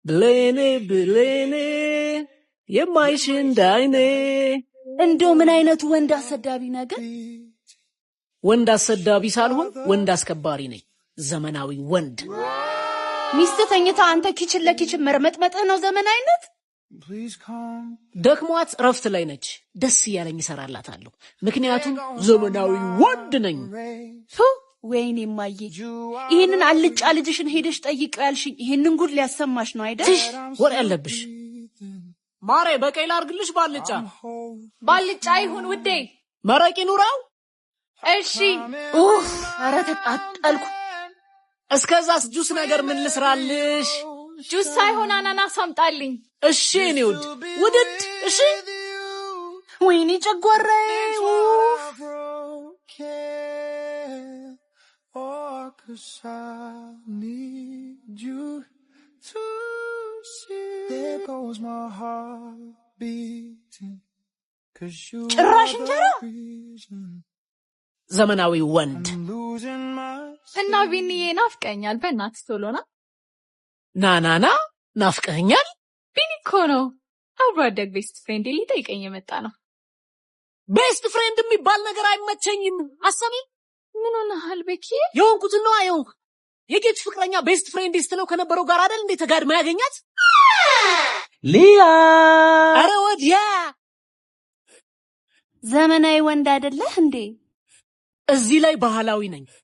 ብሌኔ ብሌኔ የማይሽ እንዳይኔ እንደው ምን አይነቱ ወንድ አሰዳቢ ነገር! ወንድ አሰዳቢ ሳልሆን ወንድ አስከባሪ ነኝ። ዘመናዊ ወንድ። ሚስት ተኝታ አንተ ኪችን ለኪችን መርመጥመጥህ ነው ዘመናዊነት? ደክሟት እረፍት ላይ ነች። ደስ እያለኝ እሰራላታለሁ። ምክንያቱም ዘመናዊ ወንድ ነኝ። ወይኔ ማዬ፣ ይሄንን አልጫ ልጅሽን ሄደሽ ጠይቀው ያልሽኝ ይሄንን ጉድ ሊያሰማሽ ነው አይደል? ወሬ ያለብሽ ማሬ። በቀይ ላርግልሽ ባልጫ? ባልጫ ይሁን ውዴ። መረቂ ኑራው? እሺ። ኧረ ተቃጠልኩ። እስከዛስ ጁስ ነገር ምን ልስራልሽ? ጁስ ሳይሆን አናናስ አምጣልኝ። እሺ እኔ ውድድ። እሺ። ወይኔ ጨጓራዬ። ጭራሽ እንጀራ። ዘመናዊ ወንድ እና ቢኒዬ ናፍቀኛል። በእናትህ ቶሎና ናናና። ናፍቀኛል? ቢኒ እኮ ነው አብሮ አደግ ቤስት ፍሬንድ ሊጠይቀኝ የመጣ ነው። ቤስት ፍሬንድ የሚባል ነገር አይመቸኝም። አሰቢ። ምን ሆነሃል ቤኪ? የሆንኩትን ነዋ የሆንኩ። የጌች ፍቅረኛ ቤስት ፍሬንድ ስትለው ከነበረው ጋር አይደል እንዴ ተጋድማ ያገኛት? ሊያ! አረ ወዲያ። ዘመናዊ ወንድ አይደለህ እንዴ? እዚህ ላይ ባህላዊ ነኝ።